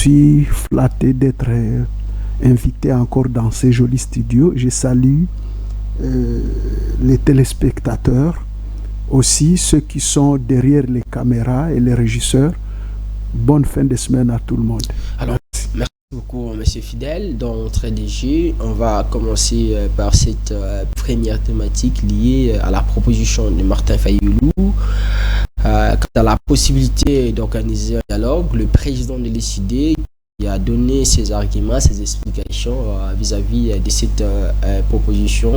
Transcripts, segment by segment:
suis flatté d'être invité encore dans ces jolis studios. Je salue les téléspectateurs, aussi ceux qui sont derrière les caméras et les régisseurs. Bonne fin de semaine à tout le monde. Alors, merci beaucoup, Monsieur Fidèle. D'entrée des jeux, on va commencer par cette première thématique liée à la proposition de Martin Fayoulou. Quant à la possibilité d'organiser un dialogue, le président de l'ECD a donné ses arguments, ses explications vis-à-vis de cette proposition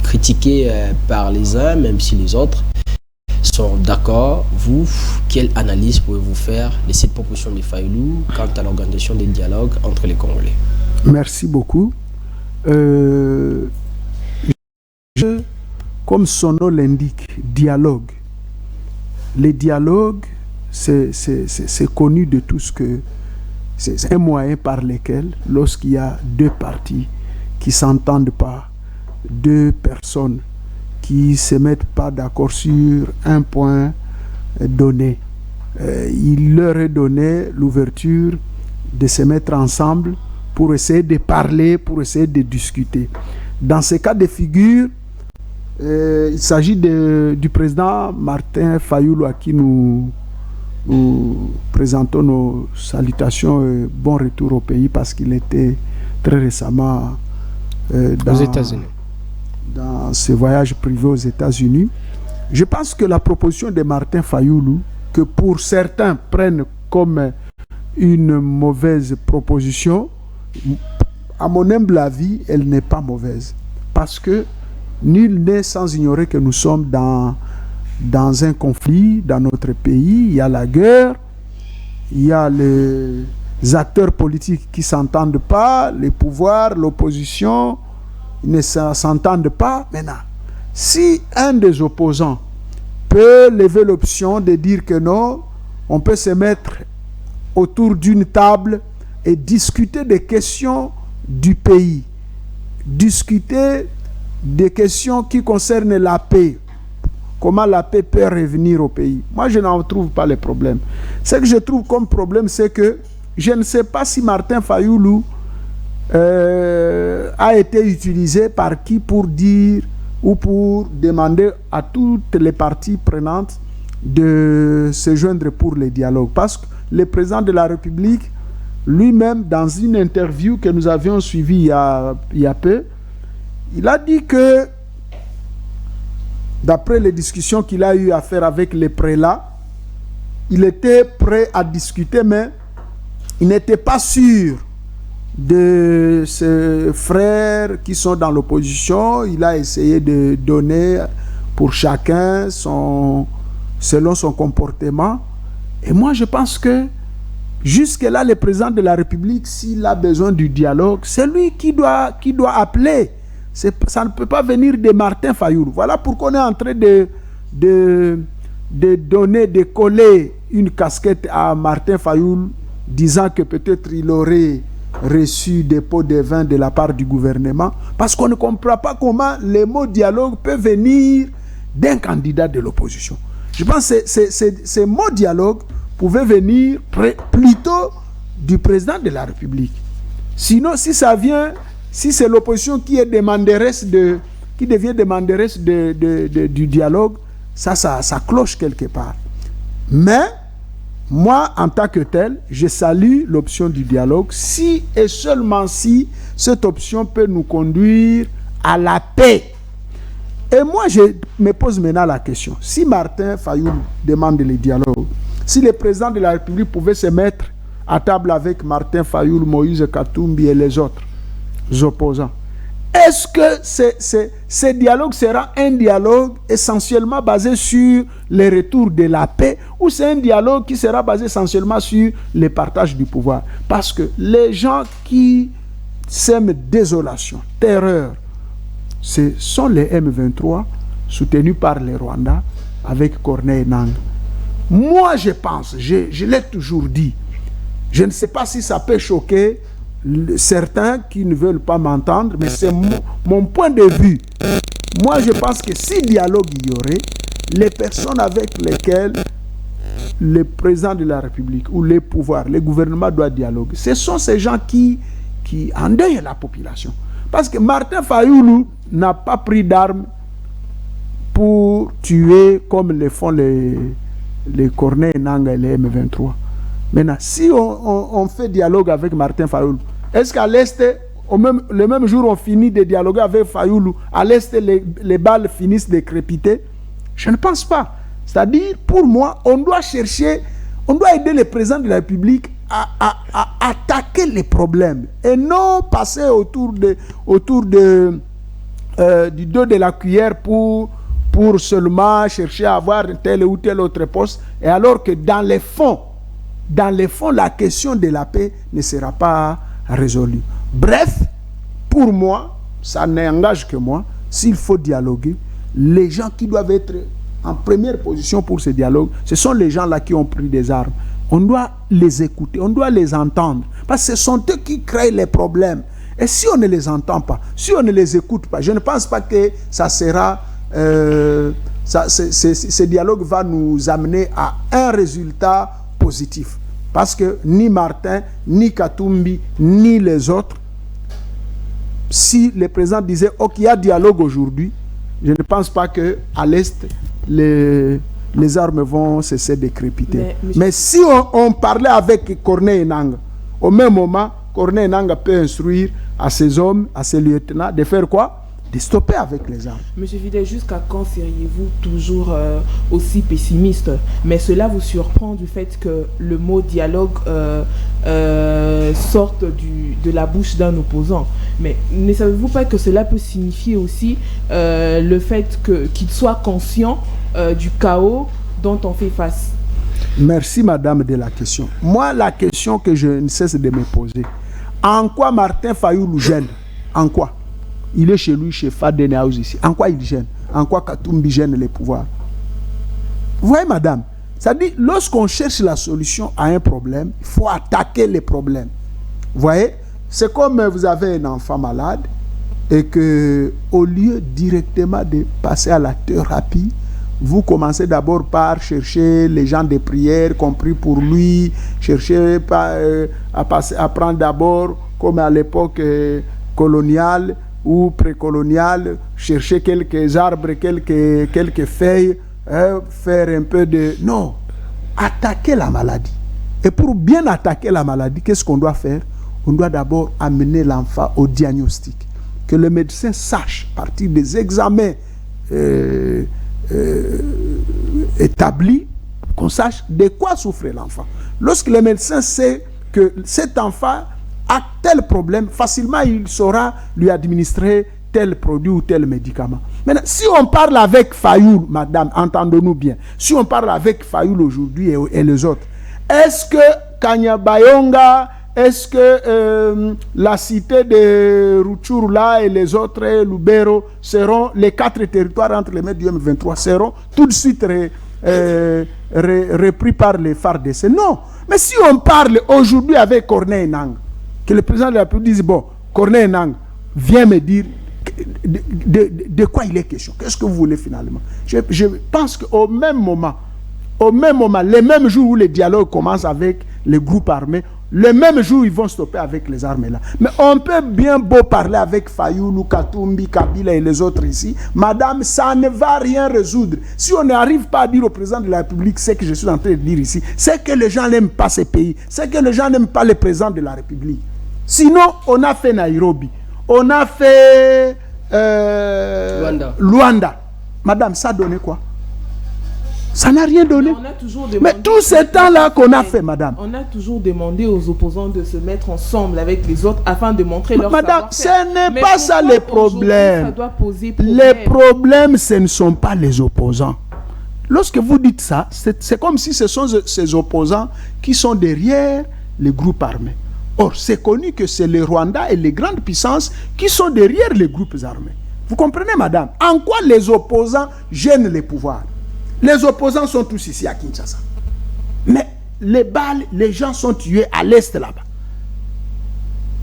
critiquée par les uns, même si les autres sont d'accord. Vous, quelle analyse pouvez-vous faire de cette proposition de Fayoulou quant à l'organisation des dialogues entre les Congolais? Merci beaucoup. Comme son nom l'indique, dialogue. Les dialogues, c'est connu de tous que c'est un moyen par lequel, lorsqu'il y a deux parties qui ne s'entendent pas, deux personnes qui ne se mettent pas d'accord sur un point donné, il leur est donné l'ouverture de se mettre ensemble pour essayer de parler, pour essayer de discuter. Dans ces cas de figure, il s'agit du président Martin Fayoulou à qui nous présentons nos salutations et bon retour au pays parce qu'il était très récemment aux États-Unis. Dans ses voyages privés aux États-Unis. Je pense que la proposition de Martin Fayoulou, que pour certains prennent comme une mauvaise proposition, à mon humble avis, elle n'est pas mauvaise. Parce que nul n'est sans ignorer que nous sommes dans un conflit dans notre pays. Il y a la guerre, il y a les acteurs politiques qui ne s'entendent pas, les pouvoirs, l'opposition, ils ne s'entendent pas. Maintenant, si un des opposants peut lever l'option de dire que non, on peut se mettre autour d'une table et discuter des questions du pays, discuter des questions qui concernent la paix, comment la paix peut revenir au pays. Moi, je n'en trouve pas les problèmes. Ce que je trouve comme problème, c'est que je ne sais pas si Martin Fayoulou a été utilisé par qui pour dire ou pour demander à toutes les parties prenantes de se joindre pour les dialogues. Parce que le président de la République, lui-même, dans une interview que nous avions suivie il y a peu, il a dit que, d'après les discussions qu'il a eu à faire avec les prélats, il était prêt à discuter, mais il n'était pas sûr de ses frères qui sont dans l'opposition. Il a essayé de donner pour chacun selon son comportement. Et moi, je pense que jusque-là, le président de la République, s'il a besoin du dialogue, c'est lui qui doit appeler. Ça ne peut pas venir de Martin Fayoulou. Voilà pourquoi on est en train de donner, de coller une casquette à Martin Fayoulou, disant que peut-être il aurait reçu des pots de vin de la part du gouvernement, parce qu'on ne comprend pas comment les mots dialogue peuvent venir d'un candidat de l'opposition. Je pense que ces mots dialogue pouvaient venir plutôt du président de la République. Sinon, si ça vient, si c'est l'opposition qui est demanderesse qui devient demanderesse du dialogue, ça cloche quelque part. Mais moi, en tant que tel, je salue l'option du dialogue si et seulement si cette option peut nous conduire à la paix. Et moi, je me pose maintenant la question. Si Martin Fayoulou demande le dialogue, si le président de la République pouvait se mettre à table avec Martin Fayoulou, Moïse Katumbi et les autres opposants, est-ce que ce dialogue sera un dialogue essentiellement basé sur le retour de la paix ou c'est un dialogue qui sera basé essentiellement sur le partage du pouvoir? Parce que les gens qui sèment désolation, terreur, ce sont les M23 soutenus par les Rwandais avec Corneille Nangaa. Moi, je pense, je l'ai toujours dit, je ne sais pas si ça peut choquer certains qui ne veulent pas m'entendre, mais c'est mon point de vue. Moi, je pense que si dialogue il y aurait, les personnes avec lesquelles le président de la République ou les pouvoirs, les gouvernements doivent dialoguer. Ce sont ces gens qui endeuillent la population. Parce que Martin Fayoulou n'a pas pris d'armes pour tuer comme le font les Corneille Nangaa et les M23. Maintenant, si on fait dialogue avec Martin Fayoulou, est-ce qu'à l'Est, le même jour on finit de dialoguer avec Fayoulou, à l'Est les balles finissent de crépiter? Je ne pense pas. C'est-à-dire, pour moi, on doit aider le président de la République à attaquer les problèmes et non passer autour du dos de la cuillère pour seulement chercher à avoir tel ou tel autre poste, et alors que dans les fonds, la question de la paix ne sera pas résolue. Bref, pour moi, ça n'engage que moi, s'il faut dialoguer, les gens qui doivent être en première position pour ce dialogue, ce sont les gens là qui ont pris des armes. On doit les écouter, on doit les entendre, parce que ce sont eux qui créent les problèmes. Et si on ne les entend pas, si on ne les écoute pas, je ne pense pas que ça sera... ce dialogue va nous amener à un résultat positif. Parce que ni Martin, ni Katumbi, ni les autres, si le président disait « Ok, il y a dialogue aujourd'hui », je ne pense pas qu'à l'Est, les armes vont cesser de crépiter. Mais si on parlait avec Corneille Nangaa, au même moment, Corneille Nangaa peut instruire à ses hommes, à ses lieutenants, de faire quoi? De stopper avec les armes. Monsieur Fidèle, jusqu'à quand seriez-vous toujours aussi pessimiste? Mais cela vous surprend du fait que le mot dialogue sorte de la bouche d'un opposant. Mais ne savez-vous pas que cela peut signifier aussi le fait qu'il soit conscient du chaos dont on fait face? Merci madame de la question. Moi, la question que je ne cesse de me poser, en quoi Martin Fayoulou gêne? En quoi? Il est chez lui, chez Fadene House ici. En quoi il gêne? En quoi Katumbi gêne les pouvoirs? Vous voyez, madame, c'est-à-dire, lorsqu'on cherche la solution à un problème, il faut attaquer les problèmes. Vous voyez? C'est comme vous avez un enfant malade et que, au lieu directement de passer à la thérapie, vous commencez d'abord par chercher les gens de prière, compris pour lui, chercher à prendre d'abord, comme à l'époque coloniale, ou précolonial, chercher quelques arbres, quelques feuilles, faire un peu de... Non, attaquer la maladie. Et pour bien attaquer la maladie, qu'est-ce qu'on doit faire? On doit d'abord amener l'enfant au diagnostic. Que le médecin sache, à partir des examens établis, qu'on sache de quoi souffre l'enfant. Lorsque le médecin sait que cet enfant a tel problème, facilement il saura lui administrer tel produit ou tel médicament. Maintenant, si on parle avec Fayoul, madame, entendons-nous bien, si on parle avec Fayoul aujourd'hui et les autres, est-ce que Kanyabayonga, est-ce que la cité de Rutshuru et les autres, Lubero, seront les 4 territoires entre les mains du M23, seront tout de suite repris par les FARDC? Non. Mais si on parle aujourd'hui avec Corneille Nangaa, que le président de la République dise, bon, Corneille Nangaa, viens me dire de quoi il est question. Qu'est-ce que vous voulez finalement? Je pense qu'au même moment, les mêmes jours où les dialogues commencent avec les groupes armés, le même jour, ils vont stopper avec les armées là. Mais on peut bien beau parler avec Fayoulou, Katumbi, Kabila et les autres ici. Madame, ça ne va rien résoudre. Si on n'arrive pas à dire au président de la République ce que je suis en train de dire ici, c'est que les gens n'aiment pas ces pays. C'est que les gens n'aiment pas le président de la République. Sinon, on a fait Nairobi. On a fait Luanda. Madame, ça a donné quoi? Ça n'a rien donné. Mais tout ce temps-là qu'on a fait, madame. On a toujours demandé aux opposants de se mettre ensemble avec les autres afin de montrer leur savoir-faire. Madame, ce n'est pas ça le problème. Ça doit poser problème. Les problèmes, ce ne sont pas les opposants. Lorsque vous dites ça, c'est comme si ce sont ces opposants qui sont derrière les groupes armés. Or, c'est connu que c'est le Rwanda et les grandes puissances qui sont derrière les groupes armés. Vous comprenez, madame? En quoi les opposants gênent les pouvoirs? Les opposants sont tous ici à Kinshasa. Mais les balles, les gens sont tués à l'est là-bas.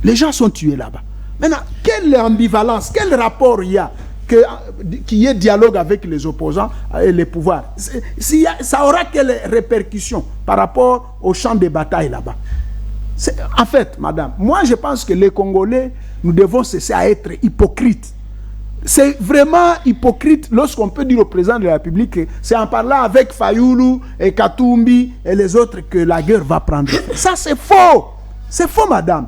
Les gens sont tués là-bas. Maintenant, quelle ambivalence, quel rapport il y a qu'il y ait dialogue avec les opposants et les pouvoirs. Ça aura quelles répercussions par rapport au champ de bataille là-bas? En fait, madame, moi je pense que les Congolais, nous devons cesser à être hypocrites. C'est vraiment hypocrite lorsqu'on peut dire au président de la République que c'est en parlant avec Fayoulou et Katumbi et les autres que la guerre va prendre. Ça c'est faux. C'est faux, madame.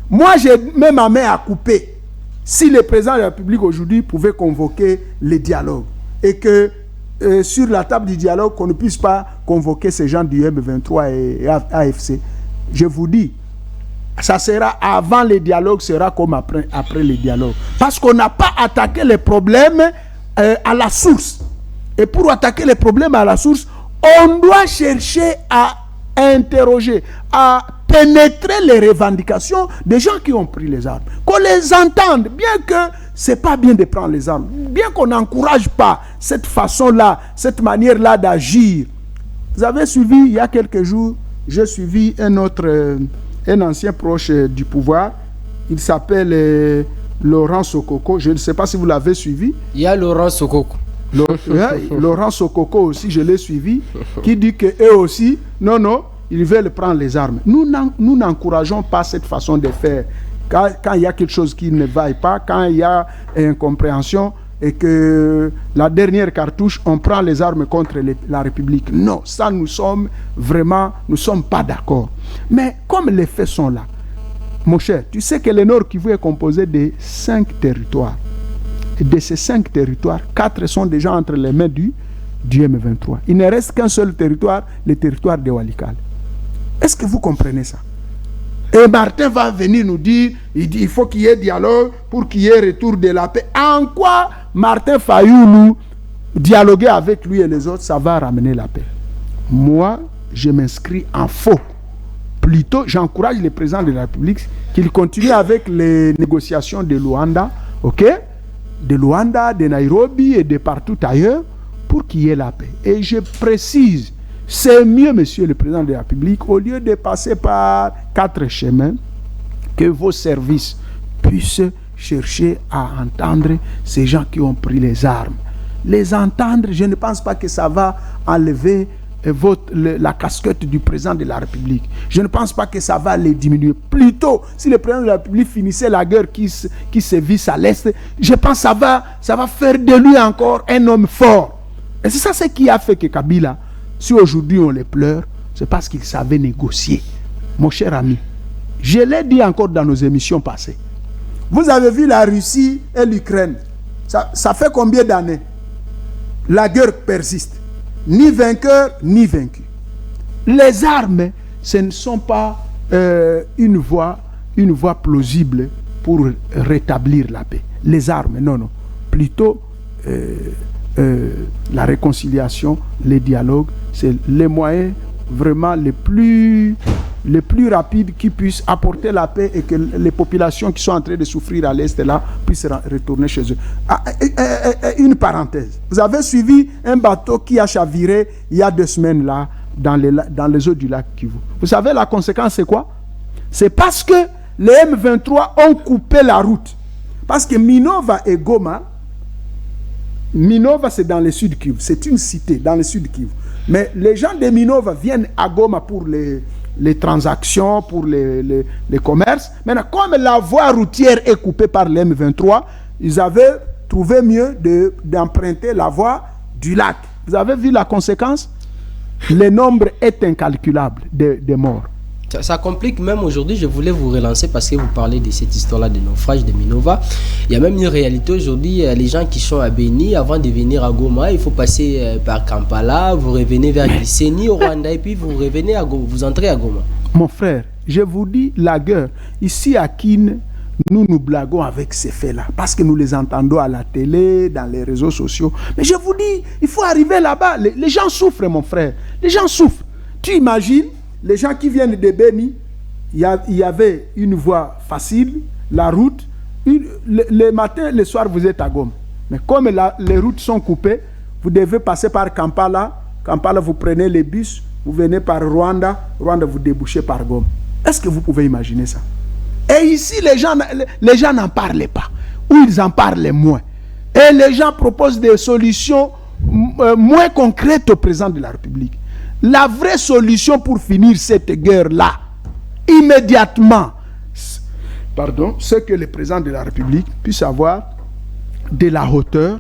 Moi j'ai même ma main à couper. Si le président de la République aujourd'hui pouvait convoquer les dialogues et que sur la table du dialogue qu'on ne puisse pas convoquer ces gens du M23 et AFC, je vous dis, ça sera avant les dialogues, sera comme après les dialogues. Parce qu'on n'a pas attaqué les problèmes à la source. Et pour attaquer les problèmes à la source, on doit chercher à interroger, à pénétrer les revendications des gens qui ont pris les armes. Qu'on les entende, bien que ce n'est pas bien de prendre les armes, bien qu'on n'encourage pas cette façon-là, cette manière-là d'agir. Vous avez suivi, il y a quelques jours, j'ai suivi un ancien proche du pouvoir. Il s'appelle Laurent Sokoko. Je ne sais pas si vous l'avez suivi. Il y a Laurent Sokoko. Laurent Sokoko aussi, je l'ai suivi, qui dit qu'eux aussi, non, ils veulent prendre les armes. Nous n'encourageons pas cette façon de faire. Quand il y a quelque chose qui ne va pas, quand il y a incompréhension et que la dernière cartouche, on prend les armes contre la République. Non, ça nous sommes pas d'accord. Mais comme les faits sont là, mon cher, tu sais que le Nord Kivu est composé de 5 territoires. Et de ces 5 territoires, 4 sont déjà entre les mains du M23. Il ne reste qu'un seul territoire, le territoire de Walikale. Est-ce que vous comprenez ça? Et Martin va venir nous dire, il faut qu'il y ait dialogue pour qu'il y ait retour de la paix. En quoi Martin Fayoulou, dialoguer avec lui et les autres, ça va ramener la paix? Moi, je m'inscris en faux. Plutôt, j'encourage le président de la République qu'il continue avec les négociations de Luanda, ok? De Luanda, de Nairobi et de partout ailleurs pour qu'il y ait la paix. Et je précise, c'est mieux, monsieur le président de la République, au lieu de passer par 4 chemins, que vos services puissent chercher à entendre ces gens qui ont pris les armes. Les entendre, je ne pense pas que ça va enlever la casquette du président de la République. Je ne pense pas que ça va les diminuer. Plutôt, si le président de la République finissait la guerre qui se visse à l'Est, je pense que ça va faire de lui encore un homme fort. Et c'est ça ce qui a fait que Kabila, si aujourd'hui on les pleure, c'est parce qu'il savait négocier. Mon cher ami, je l'ai dit encore dans nos émissions passées. Vous avez vu la Russie et l'Ukraine. Ça fait combien d'années? La guerre persiste. Ni vainqueur, ni vaincu. Les armes, ce ne sont pas une voie plausible pour rétablir la paix. Les armes, non. Plutôt la réconciliation, les dialogues, c'est les moyens vraiment les plus rapides qui puissent apporter la paix et que les populations qui sont en train de souffrir à l'Est là puissent retourner chez eux. Une parenthèse. Vous avez suivi un bateau qui a chaviré il y a 2 semaines là dans les eaux du lac Kivu. Vous savez la conséquence c'est quoi? C'est parce que les M23 ont coupé la route. Parce que Minova et Goma, Minova c'est dans le sud Kivu, c'est une cité dans le sud Kivu. Mais les gens de Minova viennent à Goma pour les transactions, pour les commerces. Maintenant, comme la voie routière est coupée par les M23, ils avaient trouvé mieux d'emprunter la voie du lac. Vous avez vu la conséquence? Le nombre est incalculable de morts. Ça complique même aujourd'hui. Je voulais vous relancer parce que vous parlez de cette histoire-là de naufrage de Minova. Il y a même une réalité aujourd'hui. Les gens qui sont à Beni, avant de venir à Goma, il faut passer par Kampala, vous revenez vers Gisenyi au Rwanda et puis vous revenez à Goma, vous entrez à Goma. Mon frère, je vous dis la guerre. Ici à Kin, nous blaguons avec ces faits-là parce que nous les entendons à la télé, dans les réseaux sociaux. Mais je vous dis, il faut arriver là-bas. Les gens souffrent, mon frère. Les gens souffrent. Tu imagines? Les gens qui viennent de Beni, il y avait une voie facile, la route. Le matin, le soir, vous êtes à Goma. Mais comme les routes sont coupées, vous devez passer par Kampala. Kampala, vous prenez les bus, vous venez par Rwanda. Rwanda, vous débouchez par Goma. Est-ce que vous pouvez imaginer ça? Et ici, les gens n'en parlent pas. Ou ils en parlent moins. Et les gens proposent des solutions moins concrètes au président de la République. La vraie solution pour finir cette guerre-là, immédiatement, c'est que le président de la République puisse avoir de la hauteur,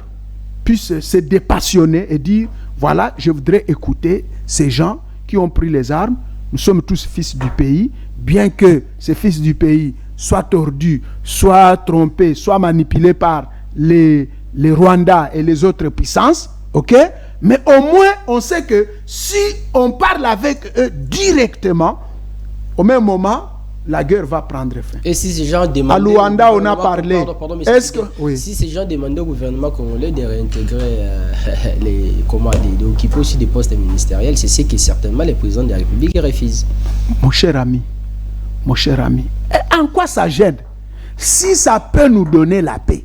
puisse se dépassionner et dire, voilà, je voudrais écouter ces gens qui ont pris les armes. Nous sommes tous fils du pays, bien que ces fils du pays soient tordus, soient trompés, soient manipulés par les Rwandais et les autres puissances, ok? Mais au moins, on sait que si on parle avec eux directement, au même moment, la guerre va prendre fin. Et si ces gens demandent... À Luanda, on a parlé. Est-ce que... Oui. Si ces gens demandaient au gouvernement congolais de réintégrer d'occuper aussi des postes ministériels, c'est ce que certainement les présidents de la République refusent. Mon cher ami, en quoi ça gêne? Si ça peut nous donner la paix,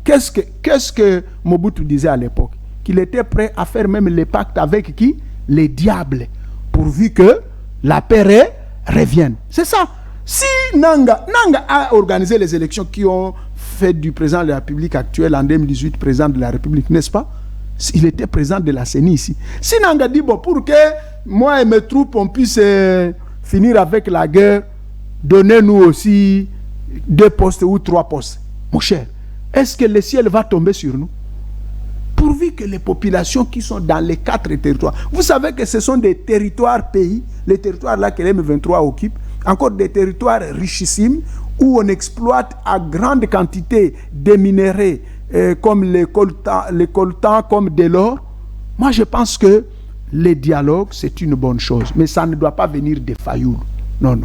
qu'est-ce que Mobutu disait à l'époque? Qu'il était prêt à faire même les pactes avec qui? Les diables, pourvu que la paix revienne. C'est ça. Si Nanga a organisé les élections qui ont fait du président de la République actuel en 2018 président de la République, n'est-ce pas? Il était président de la CENI ici. Si Nanga dit, bon, pour que moi et mes troupes, on puisse finir avec la guerre, donnez-nous aussi 2 postes ou 3 postes. Mon cher, est-ce que le ciel va tomber sur nous? Pourvu que les populations qui sont dans les 4 territoires, vous savez que ce sont des territoires pays, les territoires là que l'M23 occupe, encore des territoires richissimes où on exploite à grande quantité des minéraux comme les coltans, comme de l'or. Moi je pense que le dialogue c'est une bonne chose, mais ça ne doit pas venir de Fayoulou. Non.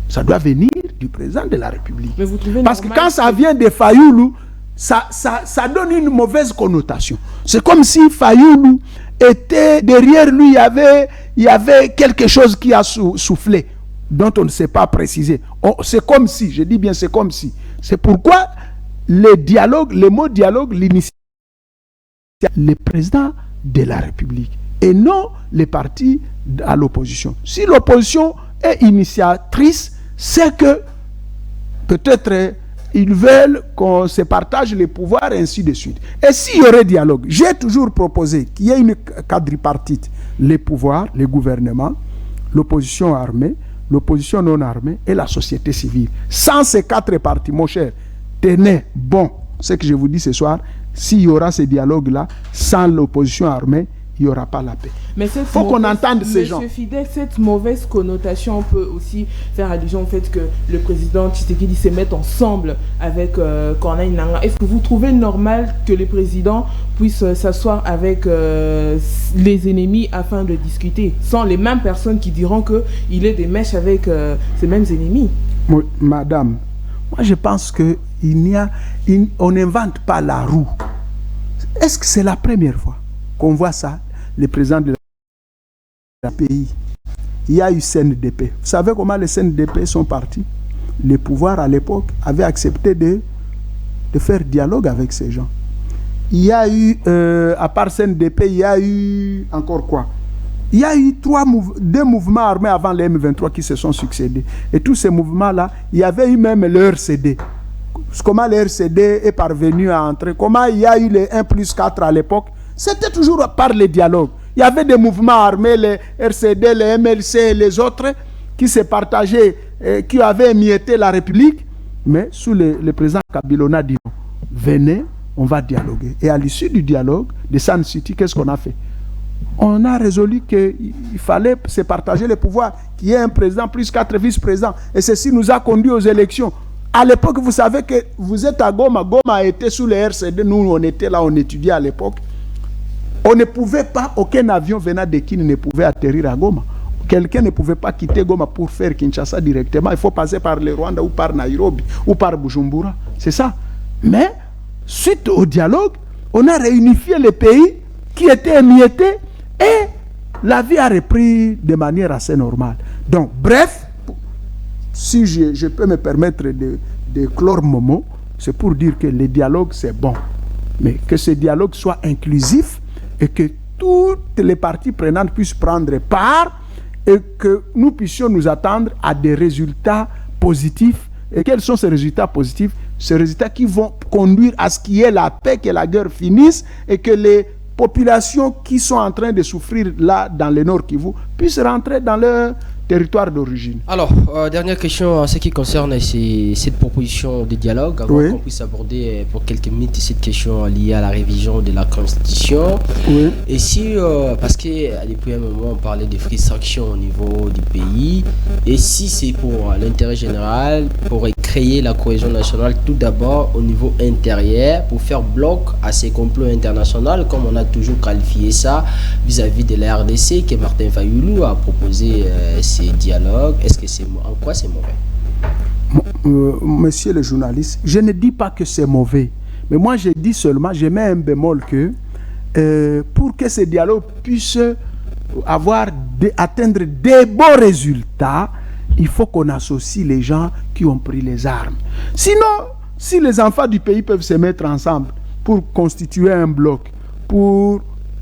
Ça doit venir du président de la République. Mais vous trouvez parce que quand ça vient de Fayoulou, ça donne une mauvaise connotation. C'est comme si Fayoulou était derrière lui, il y avait quelque chose qui a soufflé, dont on ne sait pas préciser. C'est comme si, je dis bien c'est comme si. C'est pourquoi le mot dialogue, l'initiative, le président de la République et non les partis à l'opposition. Si l'opposition est initiatrice, c'est que peut-être ils veulent qu'on se partage les pouvoirs et ainsi de suite. Et s'il y aurait dialogue, j'ai toujours proposé qu'il y ait une quadripartite, les pouvoirs, les gouvernements, l'opposition armée, l'opposition non armée et la société civile. Sans ces 4 partis, mon cher, tenez bon ce que je vous dis ce soir, s'il y aura ces dialogues-là, sans l'opposition armée, il n'y aura pas la paix. Mais il faut qu'on entende ces gens. Monsieur Fidèle, cette mauvaise connotation peut aussi faire allusion au fait que le président Tshisekedi se mette ensemble avec Corneille Nangaa. Est-ce que vous trouvez normal que les présidents puissent s'asseoir avec les ennemis afin de discuter, sans les mêmes personnes qui diront qu'il est des mèches avec ces mêmes ennemis? Madame, moi je pense qu'on n'invente pas la roue. Est-ce que c'est la première fois qu'on voit ça? Les présidents de la pays, il y a eu CNDP. Vous savez comment les CNDP sont partis? Les pouvoirs à l'époque avaient accepté de faire dialogue avec ces gens. Il y a eu, à part CNDP, il y a eu encore quoi? Il y a eu 2 mouvements armés avant les M23 qui se sont succédés. Et tous ces mouvements-là, il y avait eu même le RCD. Comment le RCD est parvenu à entrer? Comment il y a eu les 1+4 à l'époque? C'était toujours par les dialogues. Il y avait des mouvements armés, les RCD, les MLC et les autres, qui se partageaient, qui avaient émietté la République. Mais sous le président Kabila, on a dit, venez, on va dialoguer. Et à l'issue du dialogue de Sun City, qu'est-ce qu'on a fait? On a résolu qu'il fallait se partager les pouvoirs, qu'il y ait un président plus 4 vice-présidents. Et ceci nous a conduit aux élections. À l'époque, vous savez que vous êtes à Goma. Goma était sous les RCD. Nous, on était là, on étudiait à l'époque. On ne pouvait pas, aucun avion venant de Kin ne pouvait atterrir à Goma. Quelqu'un ne pouvait pas quitter Goma pour faire Kinshasa directement. Il faut passer par le Rwanda ou par Nairobi ou par Bujumbura. C'est ça. Mais, suite au dialogue, on a réunifié les pays qui étaient émiettés et la vie a repris de manière assez normale. Donc, bref, si je peux me permettre de clore mon mot, c'est pour dire que le dialogue, c'est bon. Mais que ce dialogue soit inclusif et que toutes les parties prenantes puissent prendre part et que nous puissions nous attendre à des résultats positifs. Et quels sont ces résultats positifs? ces résultats qui vont conduire à ce qu'il y ait la paix, que la guerre finisse et que les populations qui sont en train de souffrir là dans le Nord Kivu puissent rentrer dans leur territoire d'origine. Alors, dernière question en ce qui concerne cette proposition de dialogue, avant qu'on puisse aborder pour quelques minutes cette question liée à la révision de la Constitution. Oui. Et si, parce que depuis un moment, on parlait de frustration au niveau du pays, et si c'est pour l'intérêt général, pour créer la cohésion nationale tout d'abord au niveau intérieur, pour faire bloc à ces complots internationaux, comme on a toujours qualifié ça vis-à-vis de la RDC, que Martin Fayulu a proposé ces dialogues, est-ce que en quoi c'est mauvais? Monsieur le journaliste, je ne dis pas que c'est mauvais, mais moi je dis seulement, je mets un bémol que pour que ces dialogues puissent atteindre des bons résultats, il faut qu'on associe les gens qui ont pris les armes. Sinon, si les enfants du pays peuvent se mettre ensemble pour constituer un bloc,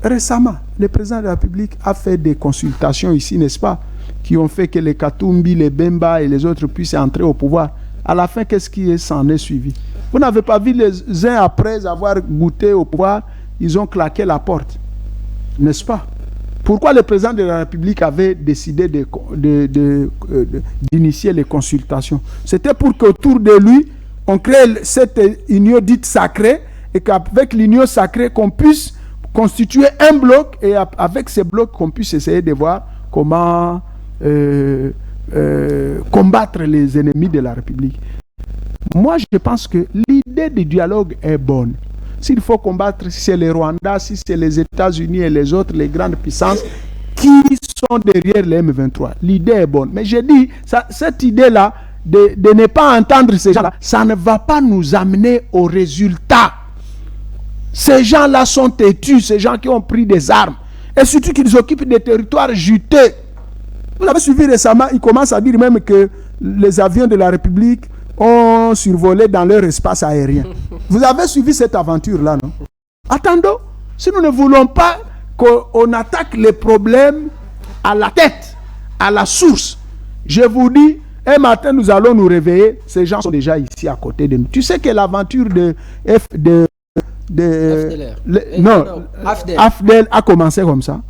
récemment, le président de la République a fait des consultations ici, n'est-ce pas, qui ont fait que les Katumbi, les Bemba et les autres puissent entrer au pouvoir. À la fin, qu'est-ce qui s'en est suivi? Vous n'avez pas vu les uns après avoir goûté au pouvoir, ils ont claqué la porte, n'est-ce pas? Pourquoi le président de la République avait décidé d'initier les consultations? C'était pour qu'autour de lui, on crée cette union dite sacrée et qu'avec l'union sacrée, qu'on puisse constituer un bloc et avec ces blocs, qu'on puisse essayer de voir comment combattre les ennemis de la République. Moi, je pense que l'idée du dialogue est bonne. S'il faut combattre, si c'est les Rwandais, si c'est les États-Unis et les autres, les grandes puissances qui sont derrière les M23, l'idée est bonne. Mais j'ai dit, cette idée-là, de ne pas entendre ces gens-là, ça ne va pas nous amener au résultat. Ces gens-là sont têtus, ces gens qui ont pris des armes. Et surtout qu'ils occupent des territoires juteux. Vous avez suivi récemment, ils commencent à dire même que les avions de la République ont survolé dans leur espace aérien. Vous avez suivi cette aventure-là, non? Attendons, si nous ne voulons pas qu'on attaque les problèmes à la tête, à la source, je vous dis, un matin nous allons nous réveiller, ces gens sont déjà ici à côté de nous. Tu sais que l'aventure AFDEL a commencé comme ça.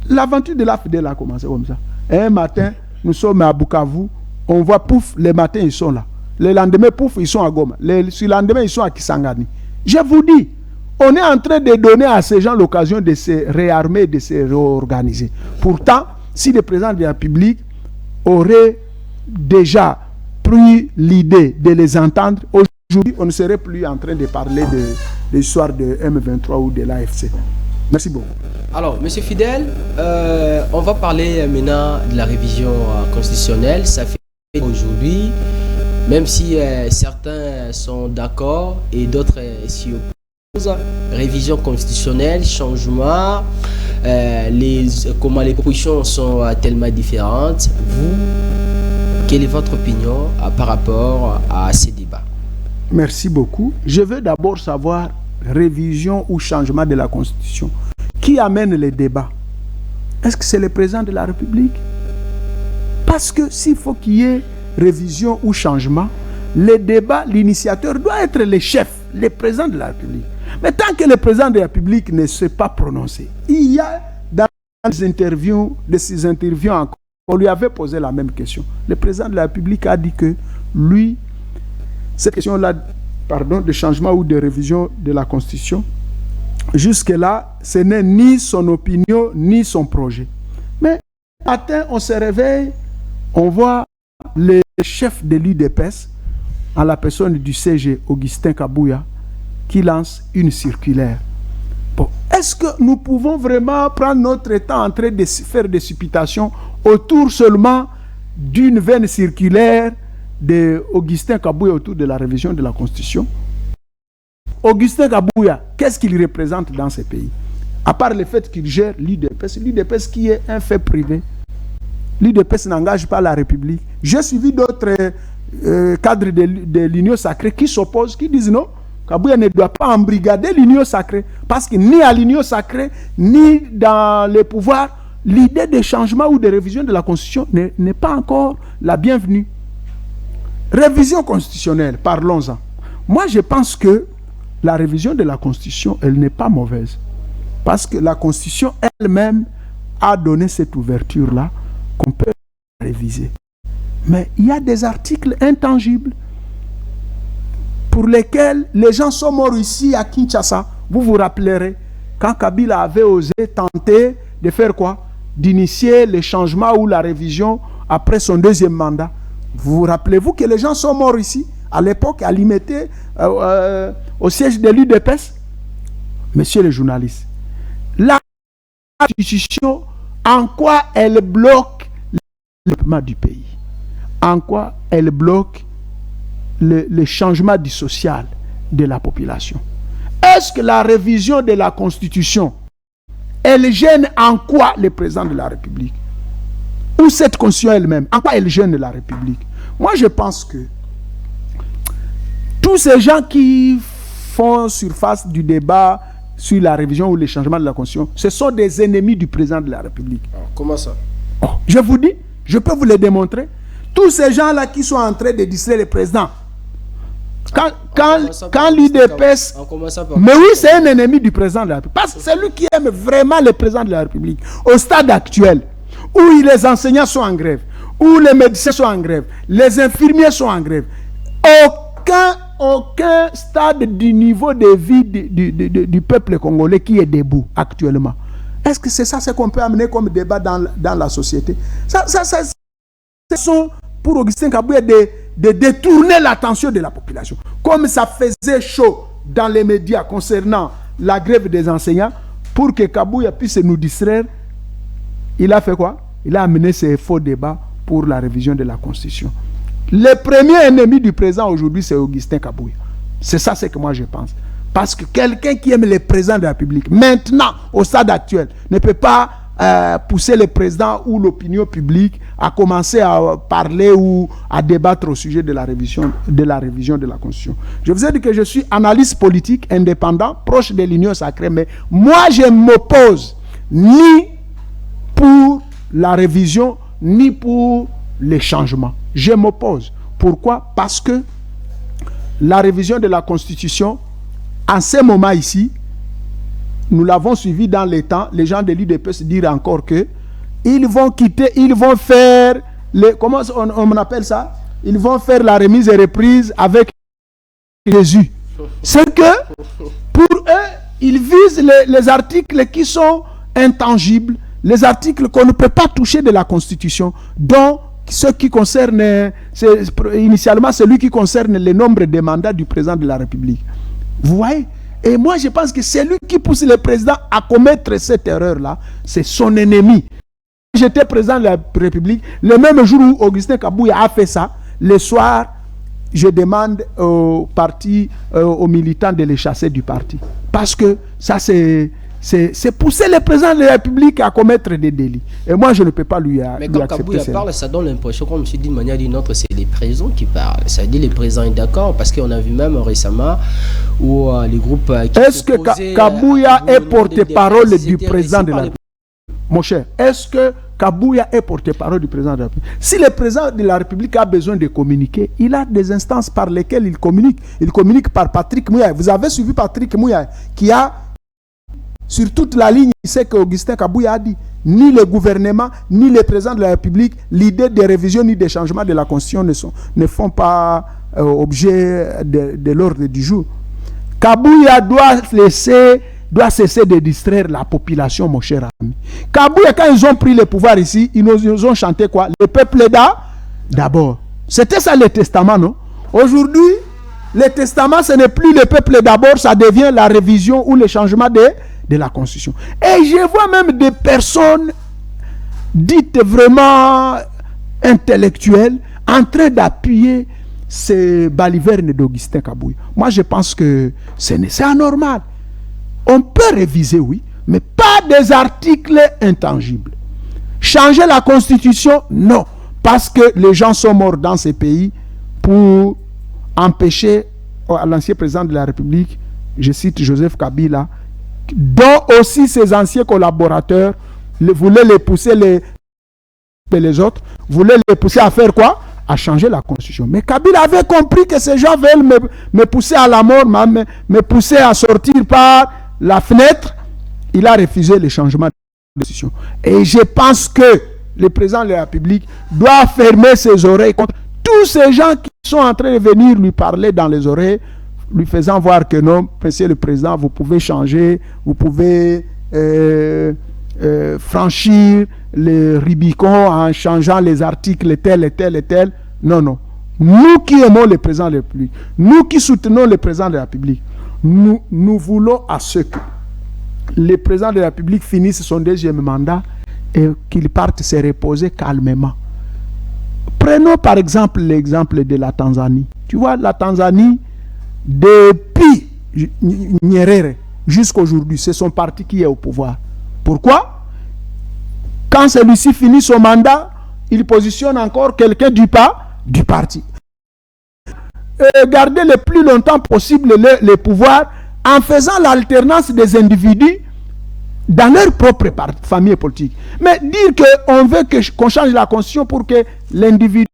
L'aventure de l'AFDEL a commencé comme ça. Et un matin, nous sommes à Bukavu, on voit pouf, les matins ils sont là. Le lendemain, pouf, ils sont à Goma. Sur le lendemain, ils sont à Kisangani. Je vous dis, on est en train de donner à ces gens l'occasion de se réarmer, de se réorganiser. Pourtant, si le président de la République aurait déjà pris l'idée de les entendre, aujourd'hui, on ne serait plus en train de parler de l'histoire de M23 ou de l'AFC. Merci beaucoup. Alors, M. Fidèle, on va parler maintenant de la révision constitutionnelle. Ça fait aujourd'hui, même si certains sont d'accord et d'autres s'y opposent, révision constitutionnelle, changement, comment les propositions sont tellement différentes. Vous, quelle est votre opinion par rapport à ces débats? Merci beaucoup. Je veux d'abord savoir révision ou changement de la Constitution. Qui amène les débats? Est-ce que c'est le président de la République? Parce que s'il faut qu'il y ait révision ou changement, les débats, l'initiateur doit être le chef, le président de la République. Mais tant que le président de la République ne s'est pas prononcé, il y a dans ces interviews encore, on lui avait posé la même question. Le président de la République a dit que lui, cette question-là, de changement ou de révision de la Constitution, jusque-là, ce n'est ni son opinion, ni son projet. Mais matin, on se réveille, on voit le chef de l'UDPS, en la personne du CG, Augustin Kabouya, qui lance une circulaire. Bon, est-ce que nous pouvons vraiment prendre notre temps en train de faire des supputations autour seulement d'une veine circulaire de Augustin Kabouya autour de la révision de la Constitution? Augustin Kabouya, qu'est-ce qu'il représente dans ce pays? À part le fait qu'il gère l'UDPS qui est un fait privé. L'UDPS n'engage pas la République. J'ai suivi d'autres cadres de l'Union sacrée qui s'opposent, qui disent non, Kabouya ne doit pas embrigader l'Union sacrée. Parce que ni à l'Union sacrée, ni dans les pouvoirs, l'idée de changement ou de révision de la Constitution n'est pas encore la bienvenue. Révision constitutionnelle, parlons-en. Moi, je pense que la révision de la Constitution, elle n'est pas mauvaise. Parce que la Constitution elle-même a donné cette ouverture-là qu'on peut réviser. Mais il y a des articles intangibles pour lesquels les gens sont morts ici à Kinshasa. Vous vous rappellerez, quand Kabila avait osé tenter de faire quoi? D'initier le changement ou la révision après son deuxième mandat. Vous rappelez-vous que les gens sont morts ici, à l'époque, à Limete, au siège de l'UDPS? Monsieur le journaliste, la Constitution, en quoi elle bloque le développement du pays? En quoi elle bloque le changement du social de la population? Est-ce que la révision de la Constitution, elle gêne en quoi le président de la République? Ou cette Constitution elle-même, en quoi elle gêne la République? Moi, je pense que tous ces gens qui font surface du débat sur la révision ou le changement de la Constitution, ce sont des ennemis du président de la République. Alors, comment ça? Je vous dis, je peux vous le démontrer. Tous ces gens-là qui sont en train de distraire le président, quand l'UDPS... Mais oui, c'est un ennemi du président de la République. Parce que c'est lui qui aime vraiment le président de la République. Au stade actuel, où les enseignants sont en grève, où les médecins sont en grève, les infirmiers sont en grève, aucun stade du niveau de vie du peuple congolais qui est debout actuellement. Est-ce que c'est ça ce qu'on peut amener comme débat dans la société? Ça sont pour Augustin Kabouya de détourner l'attention de la population. Comme ça faisait chaud dans les médias concernant la grève des enseignants, pour que Kabouya puisse nous distraire, il a fait quoi? Il a amené ces faux débats pour la révision de la Constitution. Le premier ennemi du président aujourd'hui, c'est Augustin Kabouya. C'est ça ce que moi je pense. Parce que quelqu'un qui aime le président de la République, maintenant, au stade actuel, ne peut pas pousser le président ou l'opinion publique à commencer à parler ou à débattre au sujet de la révision de la Constitution. Je vous ai dit que je suis analyste politique indépendant, proche de l'Union sacrée, mais moi je ne m'oppose ni pour la révision, ni pour les changements. Je m'oppose. Pourquoi? Parce que la révision de la Constitution, en ce moment ici, nous l'avons suivi dans les temps, les gens de l'UDP se disent encore que ils vont quitter, ils vont faire, comment on appelle ça? Ils vont faire la remise et reprise avec Jésus. C'est que, pour eux, ils visent les articles qui sont intangibles, les articles qu'on ne peut pas toucher de la Constitution, dont ce qui concerne, initialement celui qui concerne le nombre de mandats du président de la République. Vous voyez? Et moi je pense que c'est lui qui pousse le président à commettre cette erreur-là, c'est son ennemi. J'étais président de la République, le même jour où Augustin Kabouya a fait ça, le soir, je demande au parti, aux militants de les chasser du parti. Parce que ça c'est pousser le président de la République à commettre des délits. Et moi, je ne peux pas lui accepter. Mais quand Kabouya parle, ça donne l'impression, comme je dis d'une manière ou d'une autre, c'est les présidents qui parlent. Ça dit les présidents est d'accord, parce qu'on a vu même récemment où les groupes... Est-ce que Kabouya est porte-parole du président de la République? Mon cher, est-ce que Kabouya est porte-parole du président de la République? Si le président de la République a besoin de communiquer, il a des instances par lesquelles il communique. Il communique par Patrick Mouyaye. Vous avez suivi Patrick Mouyaye, qui a... Sur toute la ligne, il sait qu'Augustin Kabouya a dit, ni le gouvernement, ni le président de la République, l'idée de révision ni de changement de la Constitution ne font pas objet de l'ordre du jour. Kabouya doit cesser de distraire la population, mon cher ami. Kabouya, quand ils ont pris le pouvoir ici, ils nous ont chanté quoi? Le peuple d'abord. C'était ça le testament, non? Aujourd'hui, le testament, ce n'est plus le peuple d'abord, ça devient la révision ou le changement de la Constitution. Et je vois même des personnes dites vraiment intellectuelles en train d'appuyer ces balivernes d'Augustin Kabouya. Moi, je pense que c'est anormal. On peut réviser, oui, mais pas des articles intangibles. Changer la Constitution, non. Parce que les gens sont morts dans ces pays pour empêcher à l'ancien président de la République, je cite Joseph Kabila, dont aussi ses anciens collaborateurs voulaient les pousser les autres, voulaient les pousser à faire quoi? à changer la constitution. Mais Kabila avait compris que ces gens veulent me pousser à la mort, me pousser à sortir par la fenêtre. Il a refusé le changement de constitution. Et je pense que le président de la République doit fermer ses oreilles contre tous ces gens qui sont en train de venir lui parler dans les oreilles, lui faisant voir que non, monsieur le président, vous pouvez changer, vous pouvez franchir le Rubicon en changeant les articles tels et tels et tels. Non, non. Nous qui aimons le président de la République, nous qui soutenons le président de la République, nous voulons à ce que le président de la République finisse son deuxième mandat et qu'il parte se reposer calmement. Prenons par exemple l'exemple de la Tanzanie. Tu vois, la Tanzanie, depuis Nyerere jusqu'à aujourd'hui, c'est son parti qui est au pouvoir. Pourquoi? Quand celui-ci finit son mandat, il positionne encore quelqu'un du parti. Garder le plus longtemps possible le pouvoir en faisant l'alternance des individus dans leur propre famille politique. Mais dire qu'on veut qu'on change la constitution pour que l'individu,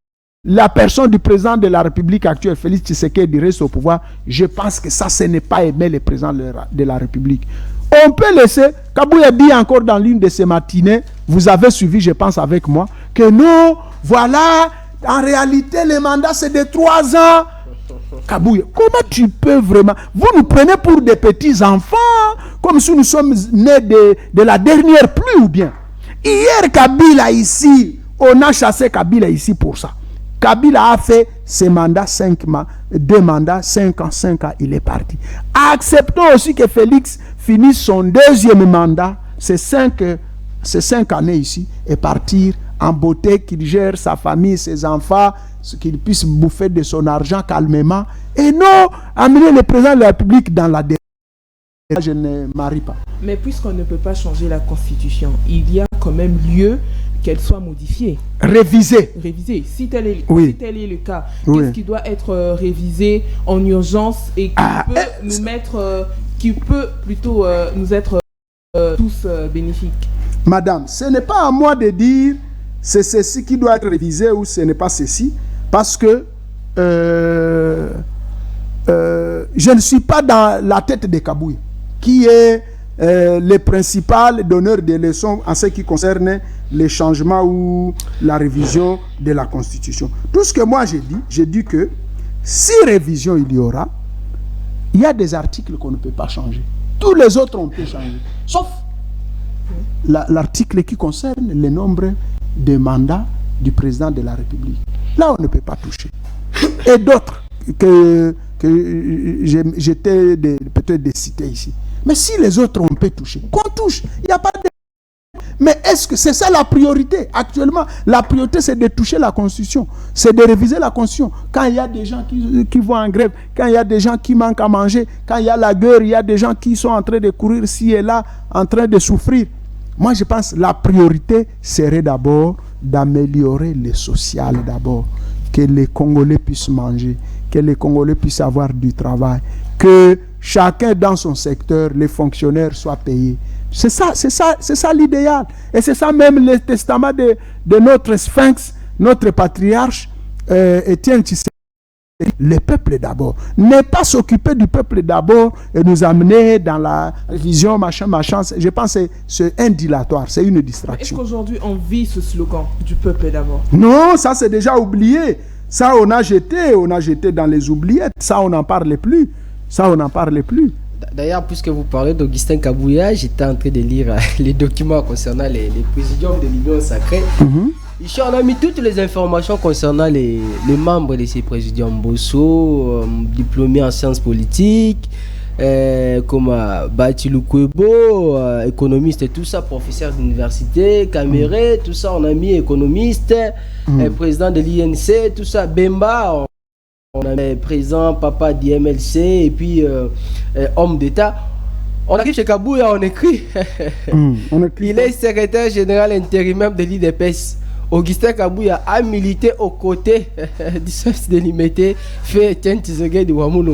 la personne du président de la République actuelle, Félix Tshisekedi, reste au pouvoir, je pense que ça, ce n'est pas aimer le président de la République. On peut laisser, Kabouya dit encore dans l'une de ses matinées, vous avez suivi, je pense, avec moi, que non, voilà, en réalité, le mandat, c'est de 3 ans. Kabouya, comment tu peux vraiment... Vous nous prenez pour des petits-enfants, comme si nous sommes nés de la dernière pluie ou bien. Hier, Kabila ici, on a chassé Kabila ici pour ça. Kabila a fait ses mandats, 2 mandats, 5 ans, il est parti. Acceptons aussi que Félix finisse son deuxième mandat, ces 5 années ici, et partir en beauté, qu'il gère sa famille, ses enfants, qu'il puisse bouffer de son argent calmement, et non amener le président de la République dans la démarche. Je ne marie pas. Mais puisqu'on ne peut pas changer la constitution, il y a quand même lieu qu'elle soit modifiée. Révisée. Si tel est le cas, qu'est-ce qui doit être révisé en urgence et qui peut plutôt nous être tous bénéfiques? Madame, ce n'est pas à moi de dire c'est ceci qui doit être révisé ou ce n'est pas ceci, parce que je ne suis pas dans la tête de Kabouya, qui est le principal donneur de leçons en ce qui concerne les changements ou la révision de la Constitution. Tout ce que moi j'ai dit que si révision il y aura, il y a des articles qu'on ne peut pas changer. Tous les autres on peut changer, sauf l'article qui concerne le nombre de mandats du président de la République. Là, on ne peut pas toucher. Et d'autres que j'étais peut-être de citer ici. Mais si les autres, on peut toucher, qu'on touche. Il n'y a pas de... Mais est-ce que c'est ça la priorité? Actuellement, la priorité, c'est de toucher la Constitution. C'est de réviser la Constitution. Quand il y a des gens qui vont en grève, quand il y a des gens qui manquent à manger, quand il y a la guerre, il y a des gens qui sont en train de courir ci et là, en train de souffrir. Moi, je pense que la priorité serait d'abord d'améliorer le social d'abord. Que les Congolais puissent manger, que les Congolais puissent avoir du travail, que chacun dans son secteur, les fonctionnaires soient payés. C'est ça l'idéal. Et c'est ça même le testament de notre sphinx, notre patriarche, Étienne Tshisekedi. Le peuple d'abord. Ne pas s'occuper du peuple d'abord et nous amener dans la vision, machin. Je pense que c'est un dilatoire, c'est une distraction. Est-ce qu'aujourd'hui on vit ce slogan du peuple d'abord? Non, ça c'est déjà oublié. Ça on a jeté dans les oubliettes. Ça on n'en parle plus. D'ailleurs, puisque vous parlez d'Augustin Kabouya, j'étais en train de lire les documents concernant les présidiums de l'Union sacrée. Ici, on a mis toutes les informations concernant les membres de ces présidiums. Bosso, diplômé en sciences politiques, comme Batilou Kwebo, économiste et tout ça, professeur d'université, Caméré, tout ça, on a mis économiste, président de l'INC, tout ça, Bemba, on a mis président, papa du MLC, et puis homme d'État. On arrive chez Kabouya, on écrit. Il est secrétaire général intérimaire de l'IDPS. Augustin Kabouya a milité aux côtés du service de l'IMT, fait Étienne Tshisekedi Ouamoulou,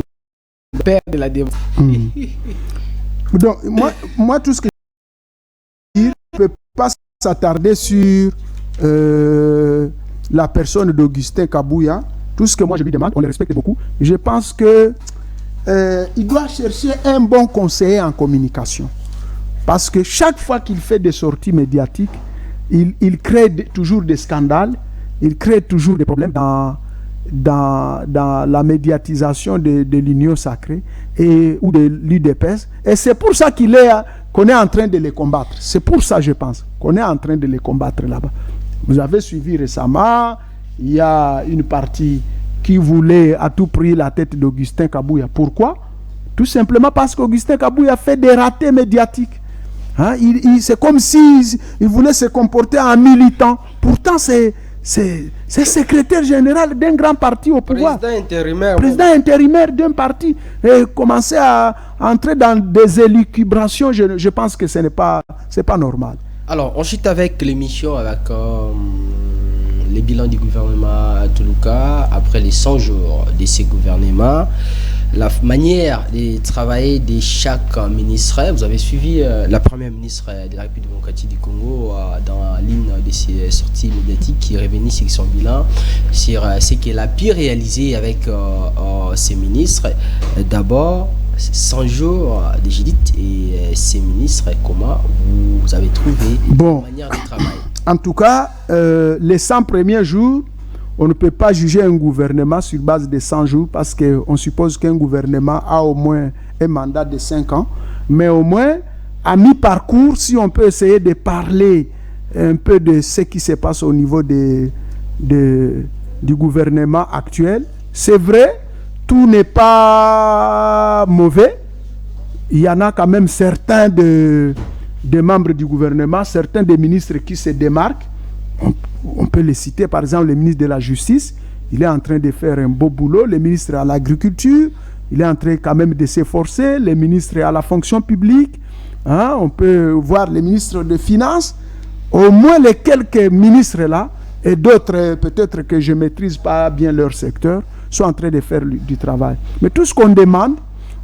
père de la démocratie. Donc, moi, tout ce que je dis, je ne peux pas s'attarder sur la personne d'Augustin Kabouya, tout ce que moi je lui demande, on le respecte beaucoup. Je pense que il doit chercher un bon conseiller en communication. Parce que chaque fois qu'il fait des sorties médiatiques, il crée toujours des scandales, il crée toujours des problèmes dans la médiatisation de l'Union sacrée ou de l'UDPS. Et c'est pour ça qu'on est en train de les combattre. C'est pour ça, je pense, qu'on est en train de les combattre là-bas. Vous avez suivi récemment, il y a une partie qui voulait à tout prix la tête d'Augustin Kabouya. Pourquoi? Tout simplement parce qu'Augustin Kabouya fait des ratés médiatiques. Hein? C'est comme s'il voulait se comporter en militant. Pourtant, c'est secrétaire général d'un grand parti au pouvoir. Président intérimaire d'un parti. Et commencer à entrer dans des élucubrations, je pense que ce n'est pas normal. Alors, ensuite avec l'émission, avec les bilans du gouvernement à Toluca, après les 100 jours de ces gouvernements, la manière de travailler de chaque ministre. Vous avez suivi la première ministre de la République démocratique du Congo dans l'une de ses sorties médiatiques qui est revenue sur son bilan, sur ce qu'elle a pu réaliser avec ses ministres. D'abord, 100 jours de Judith et ses ministres, comment vous avez trouvé la manière de travail? En tout cas, les 100 premiers jours, on ne peut pas juger un gouvernement sur base de 100 jours parce qu'on suppose qu'un gouvernement a au moins un mandat de 5 ans. Mais au moins, à mi-parcours, si on peut essayer de parler un peu de ce qui se passe au niveau du gouvernement actuel, c'est vrai, tout n'est pas mauvais. Il y en a quand même certains des membres du gouvernement, certains des ministres qui se démarquent. On peut les citer, par exemple, le ministre de la Justice, il est en train de faire un beau boulot. Le ministre à l'Agriculture, il est en train quand même de s'efforcer. Le ministre à la fonction publique, hein, on peut voir les ministres des Finances. Au moins les quelques ministres-là, et d'autres peut-être que je ne maîtrise pas bien leur secteur, sont en train de faire du travail. Mais tout ce qu'on demande,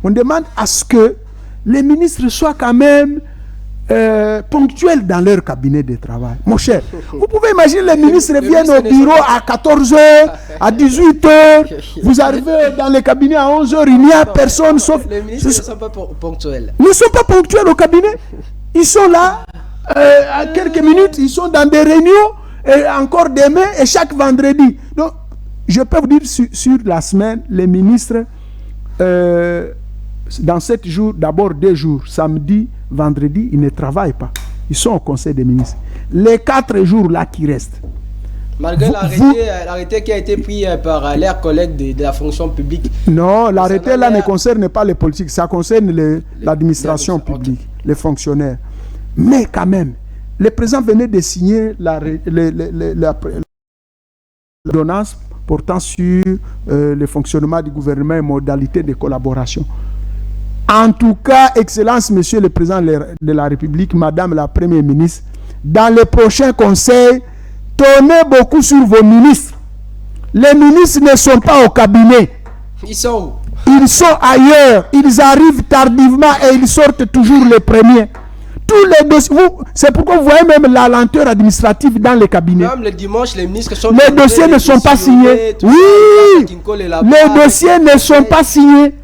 on demande à ce que les ministres soient quand même ponctuels dans leur cabinet de travail. Mon cher, vous pouvez imaginer les ministres viennent au bureau à 14h, à 18h, vous arrivez dans le cabinet à 11h, il n'y a personne sauf... Les ministres ne sont pas ponctuels. Ils ne sont pas ponctuels au cabinet. Ils sont là, à quelques minutes, ils sont dans des réunions, et encore demain, et chaque vendredi. Donc, je peux vous dire sur la semaine, les ministres, dans 7 jours, d'abord 2 jours, samedi, vendredi, ils ne travaillent pas. Ils sont au conseil des ministres. Les 4 jours là qui restent. Malgré l'arrêté qui a été pris par leurs collègues de la fonction publique. Non, l'arrêté là ne concerne pas les politiques, ça concerne l'administration publique, les fonctionnaires. Mais quand même, le président venait de signer l'ordonnance portant sur le fonctionnement du gouvernement et modalités de collaboration. En tout cas, Excellence, Monsieur le Président de la République, Madame la Première ministre, dans le prochain conseil, tenez beaucoup sur vos ministres. Les ministres ne sont pas au cabinet. Ils sont où? Ils sont ailleurs. Ils arrivent tardivement et ils sortent toujours les premiers. Tous les dossiers, c'est pourquoi vous voyez même la lenteur administrative dans les cabinets. Même le dimanche, les ministres sont... Les dossiers ne sont pas signés. Oui, les dossiers ne sont pas signés.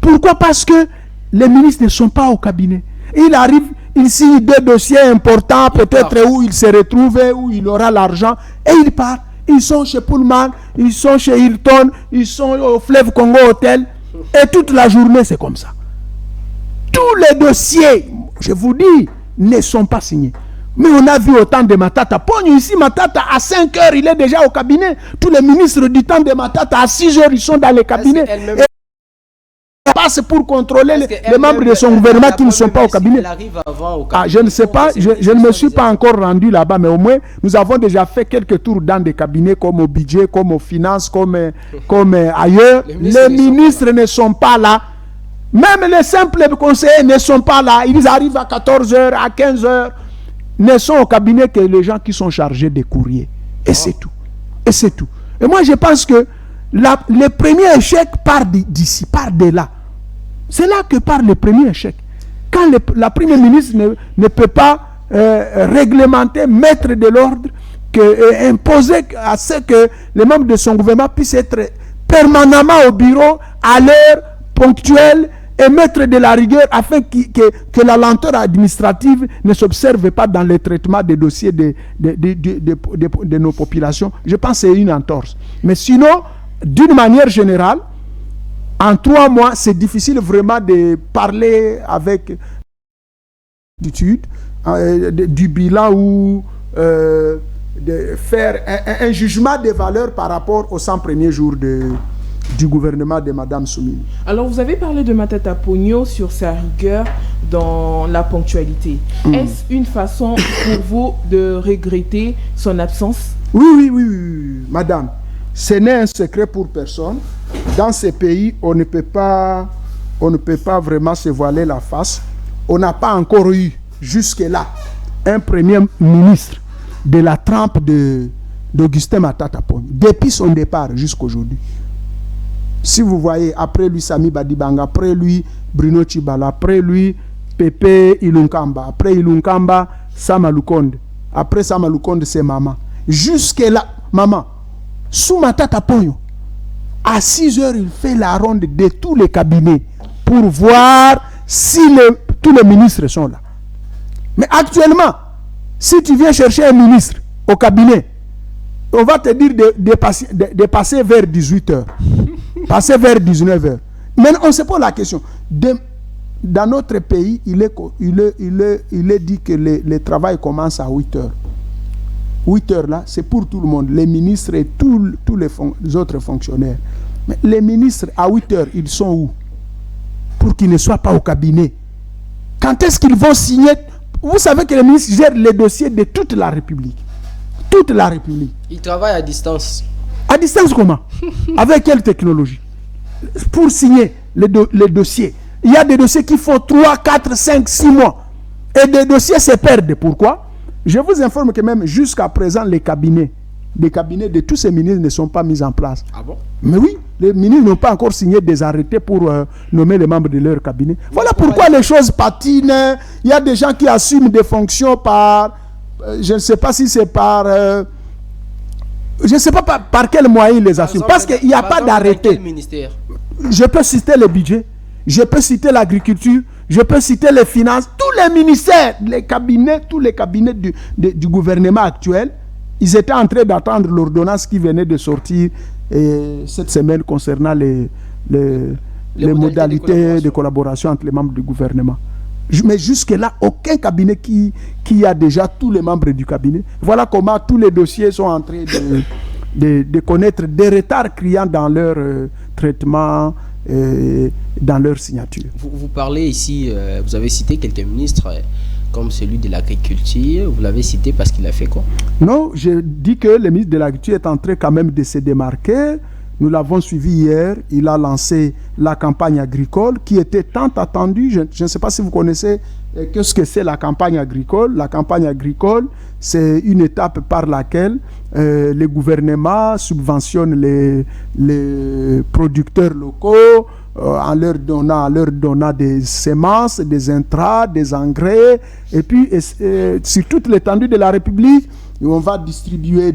Pourquoi? Parce que les ministres ne sont pas au cabinet. Il arrive, il signe 2 dossiers importants, peut-être où il se retrouve, où il aura l'argent, et il part. Ils sont chez Pullman, ils sont chez Hilton, ils sont au Fleuve Congo Hotel, et toute la journée, c'est comme ça. Tous les dossiers, je vous dis, ne sont pas signés. Mais on a vu autant de Matata. Pogne ici, Matata, à 5 heures, il est déjà au cabinet. Tous les ministres du temps de Matata, à 6 heures, ils sont dans les cabinets. Passe pour contrôler les membres de son gouvernement qui ne sont pas au cabinet. Je ne sais pas, je ne me suis pas encore rendu là-bas, mais au moins, nous avons déjà fait quelques tours dans des cabinets comme au budget, comme aux finances, comme ailleurs. Les ministres ne sont pas là. Même les simples conseillers ne sont pas là. Ils arrivent à 14h, à 15h. Ne sont au cabinet que les gens qui sont chargés des courriers. Et c'est tout. Et c'est tout. Et moi, je pense que le premier échec part d'ici, part de là. C'est là que part le premier échec. Quand la première ministre ne peut pas réglementer, mettre de l'ordre, imposer à ce que les membres de son gouvernement puissent être permanemment au bureau, à l'heure ponctuelle, et mettre de la rigueur afin que la lenteur administrative ne s'observe pas dans le traitement des dossiers de nos populations. Je pense que c'est une entorse. Mais sinon, d'une manière générale, en 3 mois, c'est difficile vraiment de parler avec du bilan ou de faire un jugement des valeurs par rapport aux 100 premiers jours du gouvernement de Mme Soumini. Alors, vous avez parlé de Matata Ponyo sur sa rigueur dans la ponctualité. Est-ce une façon pour vous de regretter son absence? Oui, madame. Ce n'est un secret pour personne. Dans ces pays, on ne peut pas vraiment se voiler la face. On n'a pas encore eu, jusque-là, un premier ministre de la trempe d'Augustin Matata Ponyo, depuis son départ jusqu'à aujourd'hui. Si vous voyez, après lui, Sami Badibanga, après lui, Bruno Tshibala, après lui, Pepe Ilunkamba, après Ilunkamba, Sama Lukonde. Après Sama Lukonde, c'est maman. Jusque-là, maman, sous Matata Ponyo, à 6 heures, il fait la ronde de tous les cabinets pour voir si tous les ministres sont là. Mais actuellement, si tu viens chercher un ministre au cabinet, on va te dire de passer vers 18 heures. Passer vers 19 heures. Mais on ne se pose la question. Dans notre pays, il est dit que le travail commence à 8 heures. 8 heures là, c'est pour tout le monde, les ministres et tous les autres fonctionnaires. Mais les ministres, à 8 heures, ils sont où? Pour qu'ils ne soient pas au cabinet. Quand est-ce qu'ils vont signer? Vous savez que les ministres gèrent les dossiers de toute la République. Toute la République. Ils travaillent à distance. À distance comment? Avec quelle technologie? Pour signer les dossiers. Il y a des dossiers qui font 3, 4, 5, 6 mois. Et des dossiers se perdent. Pourquoi? Je vous informe que même jusqu'à présent, les cabinets de tous ces ministres ne sont pas mis en place. Ah bon? Mais oui, les ministres n'ont pas encore signé des arrêtés pour nommer les membres de leur cabinet. Voilà pourquoi les choses patinent. Il y a des gens qui assument des fonctions par... je ne sais pas si c'est par... je ne sais pas par quel moyen ils les assument. Parce qu'il n'y a pas d'arrêté. Je peux citer le budget, je peux citer l'agriculture, je peux citer les finances, tous les ministères, les cabinets, tous les cabinets du gouvernement actuel, ils étaient en train d'attendre l'ordonnance qui venait de sortir cette semaine concernant les modalités de collaboration entre les membres du gouvernement. Mais jusque-là, aucun cabinet qui a déjà tous les membres du cabinet. Voilà comment tous les dossiers sont en train de connaître des retards criants dans leur traitement, dans leur signature. Vous parlez ici, vous avez cité quelques ministres comme celui de l'agriculture. Vous l'avez cité parce qu'il a fait quoi? Non, je dis que le ministre de l'agriculture est en train quand même de se démarquer. Nous l'avons suivi hier. Il a lancé la campagne agricole qui était tant attendue. Je ne sais pas si vous connaissez qu'est-ce que c'est la campagne agricole. La campagne agricole, c'est une étape par laquelle le gouvernement subventionne les producteurs locaux en leur donnant des semences, des intrants, des engrais. Et puis, sur toute l'étendue de la République, on va distribuer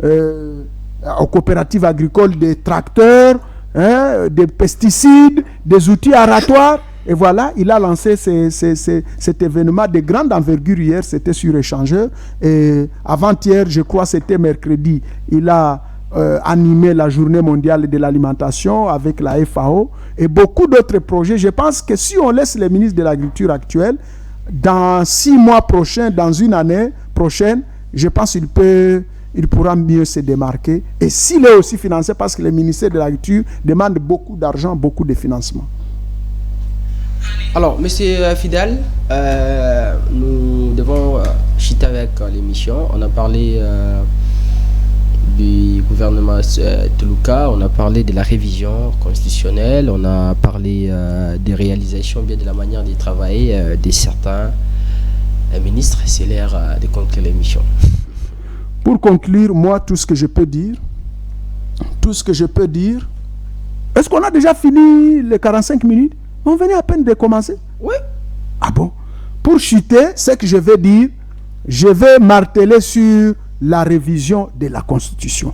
aux coopératives agricoles des tracteurs, des pesticides, des outils aratoires. Et voilà, il a lancé cet événement de grande envergure hier, c'était sur Échangeur. Et avant-hier, je crois c'était mercredi, il a animé la journée mondiale de l'alimentation avec la FAO et beaucoup d'autres projets. Je pense que si on laisse les ministres de l'Agriculture actuels, dans 6 mois prochains, dans une année prochaine, je pense qu'il pourra mieux se démarquer. Et s'il est aussi financé, parce que le ministère de l'Agriculture demande beaucoup d'argent, beaucoup de financement. Alors, monsieur Fidèle, nous devons chuter avec l'émission. On a parlé du gouvernement Toluka, on a parlé de la révision constitutionnelle, on a parlé des réalisations, bien de la manière de travailler de certains ministres. C'est l'heure de conclure l'émission. Pour conclure, moi, tout ce que je peux dire, est-ce qu'on a déjà fini les 45 minutes? On venait à peine de commencer. Oui. Ah bon? Pour chuter, ce que je vais dire, je vais marteler sur la révision de la Constitution.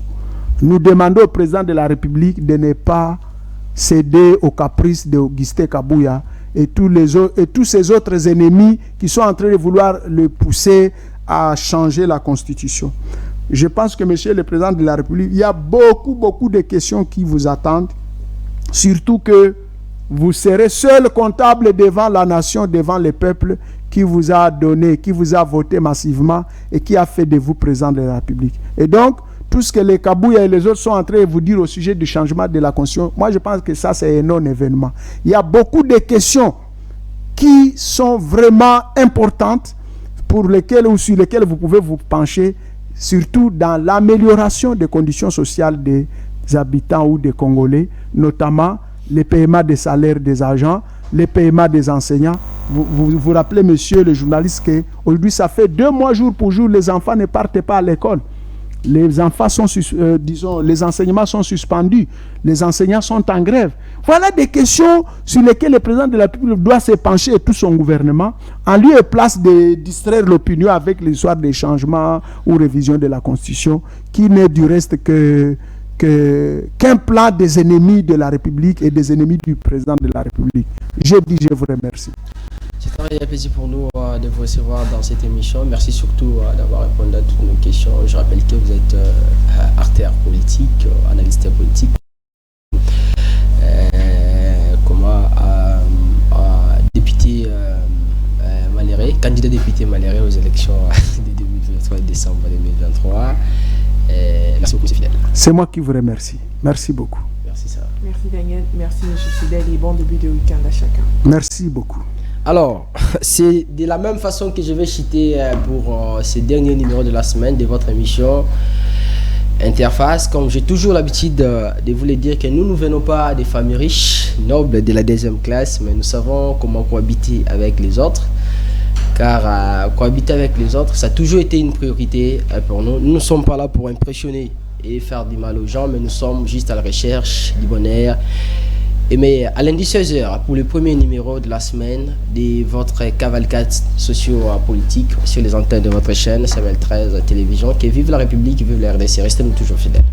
Nous demandons au président de la République de ne pas céder aux caprices d'Augustin Kabouya et tous ces autres ennemis qui sont en train de vouloir le pousser à changer la Constitution. Je pense que, monsieur le président de la République, il y a beaucoup de questions qui vous attendent, surtout que vous serez seul comptable devant la nation, devant le peuple qui vous a donné, qui vous a voté massivement et qui a fait de vous président de la République. Et donc, tout ce que les Kabouya et les autres sont en train de vous dire au sujet du changement de la Constitution, moi je pense que ça c'est un non-événement. Il y a beaucoup de questions qui sont vraiment importantes pour lesquelles ou sur lesquelles vous pouvez vous pencher, surtout dans l'amélioration des conditions sociales des habitants ou des Congolais, notamment les paiements des salaires des agents, les paiements des enseignants. Vous rappelez, monsieur le journaliste, qu'aujourd'hui ça fait 2 mois jour pour jour, les enfants ne partent pas à l'école. Les enfants sont, les enseignements sont suspendus, les enseignants sont en grève. Voilà des questions sur lesquelles le président de la République doit se pencher et tout son gouvernement, en lieu et place de distraire l'opinion avec l'histoire des changements ou révision de la Constitution, qui n'est du reste qu'un plan des ennemis de la République et des ennemis du président de la République. Je vous remercie. C'est un réel plaisir pour nous de vous recevoir dans cette émission. Merci surtout d'avoir répondu à toutes nos questions. Je rappelle que vous êtes artère politique, analyste politique. Député Maléré, candidat député Maléré aux élections du 23 décembre 2023. Merci beaucoup, M. Fidèle. C'est moi qui vous remercie. Merci beaucoup. Merci, Sarah. Merci, Daniel. Merci, M. Fidèle. Et bon début de week-end à chacun. Merci beaucoup. Alors, c'est de la même façon que je vais citer pour ce dernier numéro de la semaine de votre émission Interface. Comme j'ai toujours l'habitude de vous le dire, que nous ne venons pas des familles riches, nobles de la 2e classe, mais nous savons comment cohabiter avec les autres. Car cohabiter avec les autres, ça a toujours été une priorité pour nous. Nous ne sommes pas là pour impressionner et faire du mal aux gens, mais nous sommes juste à la recherche du bonheur. Mais à lundi 16h, pour le premier numéro de la semaine de votre cavalcade socio-politique sur les antennes de votre chaîne, CML13 Télévision, que vive la République, vive la RDC, restez-nous toujours fidèles.